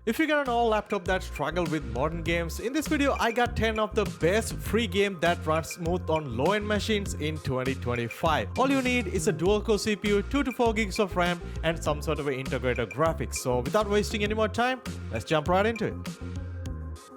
If you got an old laptop that struggle with modern games, in this video I got 10 of the best free game that runs smooth on low-end machines in 2025. All you need is a dual-core CPU, 2 to 4 gigs of RAM and some sort of an integrated graphics. So without wasting any more time, let's jump right into it.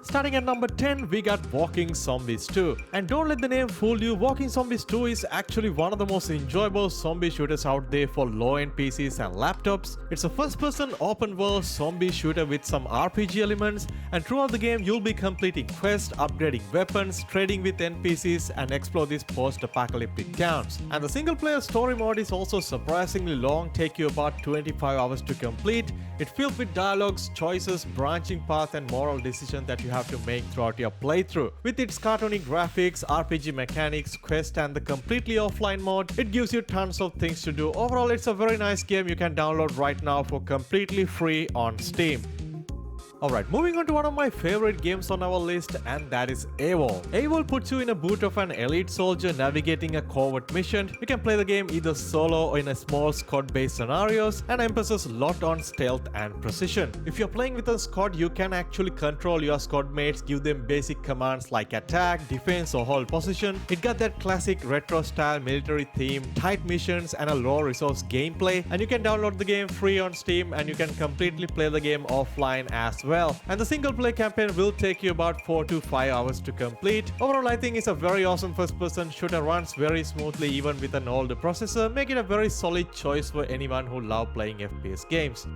Starting at number 10, we got Walking Zombies 2. And don't let the name fool you, Walking Zombies 2 is actually one of the most enjoyable zombie shooters out there for low-end PCs and laptops. It's a first-person open-world zombie shooter with some RPG elements, and throughout the game you'll be completing quests, upgrading weapons, trading with NPCs, and explore these post-apocalyptic towns. And the single-player story mode is also surprisingly long, take you about 25 hours to complete. It's filled with dialogues, choices, branching paths, and moral decisions that you have to make throughout your playthrough. With its cartoony graphics, RPG mechanics, quest, and the completely offline mode, it gives you tons of things to do. Overall, it's a very nice game you can download right now for completely free on Steam. Alright, moving on to one of my favorite games on our list, and that is AWOL. AWOL puts you in a boot of an elite soldier navigating a covert mission. You can play the game either solo or in a small squad-based scenarios, and emphasis a lot on stealth and precision. If you're playing with a squad, you can actually control your squad mates, give them basic commands like attack, defense, or hold position. It got that classic retro-style military theme, tight missions, and a low-resource gameplay. And you can download the game free on Steam, and you can completely play the game offline as well. And the single play campaign will take you about 4 to 5 hours to complete. Overall, I think it's a very awesome first person shooter, runs very smoothly even with an older processor, make it a very solid choice for anyone who love playing FPS games.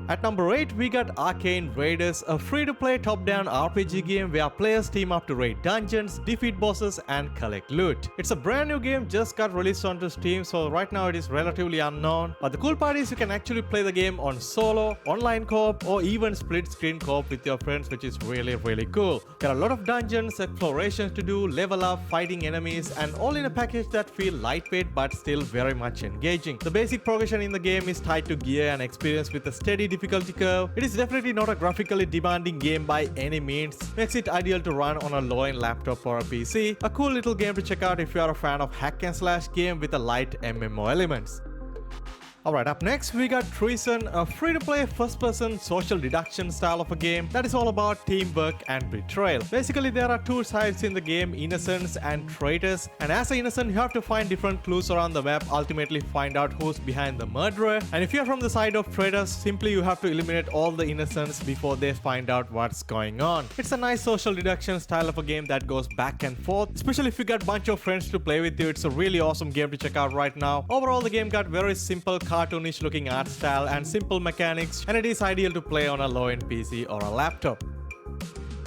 At number 8, we got Arcane Raiders, a free-to-play top-down RPG game where players team up to raid dungeons, defeat bosses, and collect loot. It's a brand new game, just got released onto Steam, so right now it is relatively unknown. But the cool part is you can actually play the game on solo, online co-op, or even split-screen co-op with your friends, which is really cool. There are a lot of dungeons, explorations to do, level up, fighting enemies, and all in a package that feel lightweight but still very much engaging. The basic progression in the game is tied to gear and experience with a steady difficulty curve. It is definitely not a graphically demanding game by any means, makes it ideal to run on a low-end laptop or a PC. A cool little game to check out if you are a fan of hack and slash game with a light MMO elements. Alright, up next we got Treason, a free-to-play first-person social deduction style of a game that is all about teamwork and betrayal. Basically, there are two sides in the game, innocents and traitors, and as an innocent you have to find different clues around the map, ultimately find out who's behind the murderer, and if you're from the side of traitors, simply you have to eliminate all the innocents before they find out what's going on. It's a nice social deduction style of a game that goes back and forth, especially if you got a bunch of friends to play with you. It's a really awesome game to check out right now. Overall, the game got very simple, cartoonish looking art style and simple mechanics, and it is ideal to play on a low-end PC or a laptop.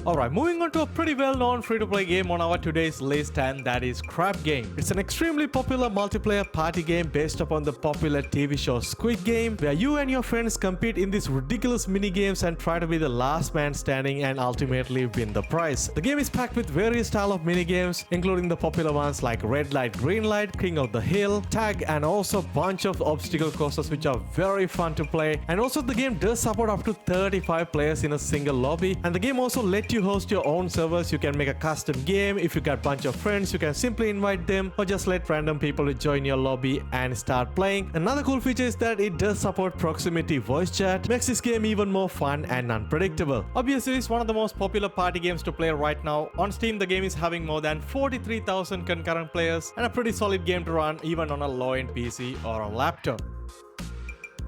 Alright, moving on to a pretty well-known free-to-play game on our today's list, and that is Crab Game. It's an extremely popular multiplayer party game based upon the popular TV show Squid Game, where you and your friends compete in these ridiculous mini-games and try to be the last man standing and ultimately win the prize. The game is packed with various style of mini-games, including the popular ones like Red Light, Green Light, King of the Hill, Tag, and also a bunch of obstacle courses which are very fun to play. And also the game does support up to 35 players in a single lobby, and the game also lets you host your own servers. You can make a custom game. If you got a bunch of friends, you can simply invite them or just let random people to join your lobby and start playing. Another cool feature is that it does support proximity voice chat, makes this game even more fun and unpredictable. Obviously, it's one of the most popular party games to play right now. On Steam, the game is having more than 43,000 concurrent players, and a pretty solid game to run even on a low-end PC or a laptop.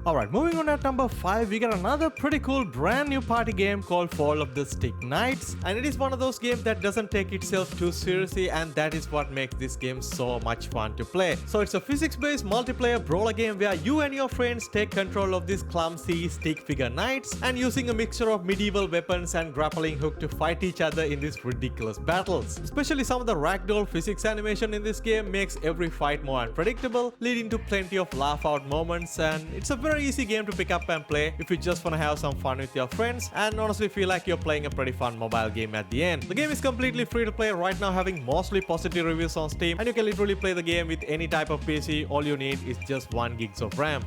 Alright, moving on at number 5, we got another pretty cool brand new party game called Fall of the Stick Knights, and it is one of those games that doesn't take itself too seriously, and that is what makes this game so much fun to play. So it's a physics-based multiplayer brawler game where you and your friends take control of these clumsy stick figure knights and using a mixture of medieval weapons and grappling hook to fight each other in these ridiculous battles. Especially some of the ragdoll physics animation in this game makes every fight more unpredictable, leading to plenty of laugh-out moments, and it's a very easy game to pick up and play if you just want to have some fun with your friends and honestly feel like you're playing a pretty fun mobile game at the end. The game is completely free to play right now, having mostly positive reviews on Steam, and you can literally play the game with any type of PC. All you need is just 1 GB of RAM.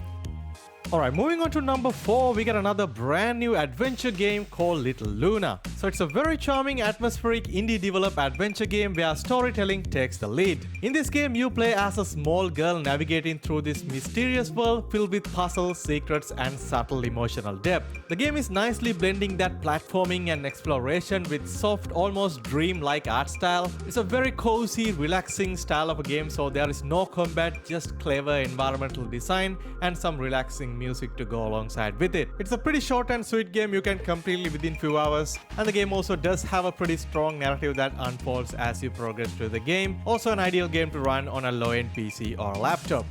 Alright, moving on to number 4, we got another brand new adventure game called Little Luna. So it's a very charming, atmospheric, indie-developed adventure game where storytelling takes the lead. In this game, you play as a small girl navigating through this mysterious world filled with puzzles, secrets, and subtle emotional depth. The game is nicely blending that platforming and exploration with soft, almost dream-like art style. It's a very cozy, relaxing style of a game, so there is no combat, just clever environmental design and some relaxing music to go alongside with it. It's a pretty short and sweet game you can complete within few hours, and the game also does have a pretty strong narrative that unfolds as you progress through the game. Also an ideal game to run on a low-end PC or laptop.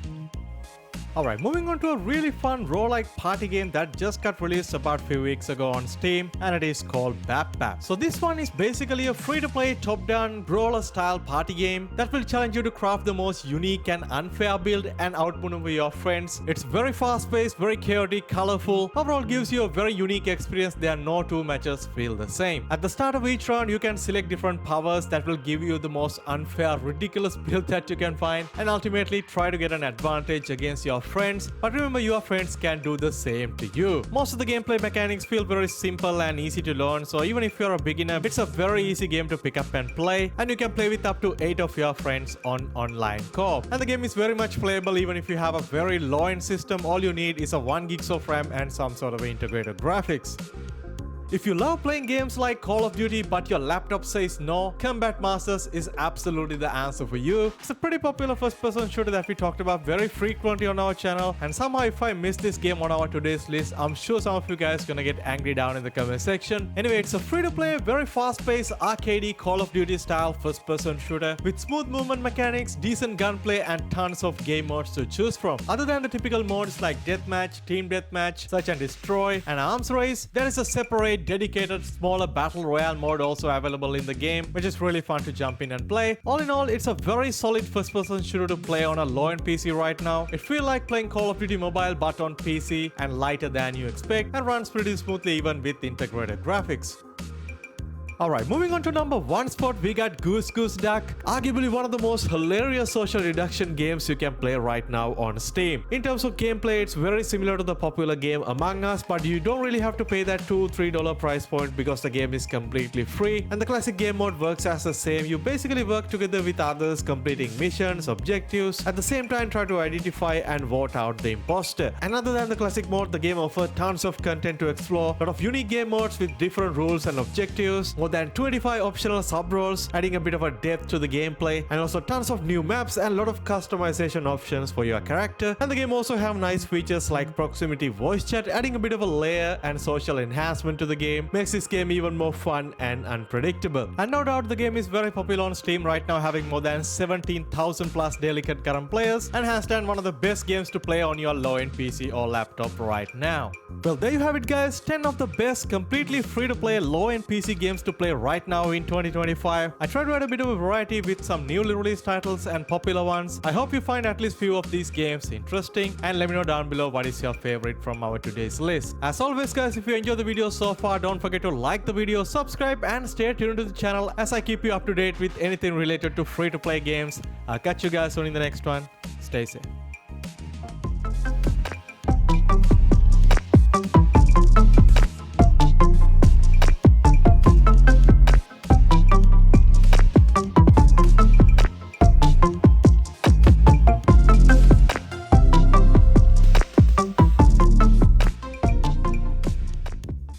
Alright, moving on to a really fun roguelike party game that just got released about a few weeks ago on Steam, and it is called Bap. So this one is basically a free-to-play top-down brawler-style party game that will challenge you to craft the most unique and unfair build and outmaneuver your friends. It's very fast-paced, very chaotic, colorful. Overall gives you a very unique experience. There are no two matches feel the same. At the start of each round, you can select different powers that will give you the most unfair, ridiculous build that you can find, and ultimately try to get an advantage against your friends, but remember your friends can do the same to you. Most of the gameplay mechanics feel very simple and easy to learn, so even if you're a beginner, it's a very easy game to pick up and play, and you can play with up to 8 of your friends on online co-op. And the game is very much playable even if you have a very low-end system. All you need is a 1 GB of RAM and some sort of integrated graphics. If you love playing games like Call of Duty but your laptop says no, Combat Masters is absolutely the answer for you. It's a pretty popular first-person shooter that we talked about very frequently on our channel, and somehow if I missed this game on our today's list, I'm sure some of you guys gonna get angry down in the comment section. Anyway, it's a free-to-play, very fast-paced, arcadey Call of Duty style first-person shooter with smooth movement mechanics, decent gunplay, and tons of game modes to choose from. Other than the typical modes like Deathmatch, Team Deathmatch, Search and Destroy, and Arms Race, there is a separate dedicated smaller battle royale mode also available in the game, which is really fun to jump in and play. All in all, it's a very solid first-person shooter to play on a low-end PC right now. It feels like playing Call of Duty Mobile but on PC and lighter than you expect, and runs pretty smoothly even with integrated graphics. Alright, moving on to number 1 spot, we got Goose Goose Duck, arguably one of the most hilarious social deduction games you can play right now on Steam. In terms of gameplay, it's very similar to the popular game Among Us, but you don't really have to pay that $2-3 price point because the game is completely free, and the classic game mode works as the same. You basically work together with others, completing missions, objectives, at the same time try to identify and vote out the imposter. And other than the classic mode, the game offers tons of content to explore, a lot of unique game modes with different rules and objectives, more than 25 optional sub-roles, adding a bit of a depth to the gameplay, and also tons of new maps and a lot of customization options for your character. And the game also have nice features like proximity voice chat, adding a bit of a layer and social enhancement to the game, makes this game even more fun and unpredictable. And no doubt the game is very popular on Steam right now, having more than 17,000 plus daily concurrent players, and has done one of the best games to play on your low-end PC or laptop right now. Well, there you have it guys, 10 of the best completely free-to-play low-end PC games to play right now in 2025. I tried to add a bit of a variety with some newly released titles and popular ones. I hope you find at least few of these games interesting, and let me know down below what is your favorite from our today's list. As always guys, if you enjoyed the video so far, don't forget to like the video, subscribe, and stay tuned to the channel as I keep you up to date with anything related to free-to-play games. I'll catch you guys soon in the next one. Stay safe.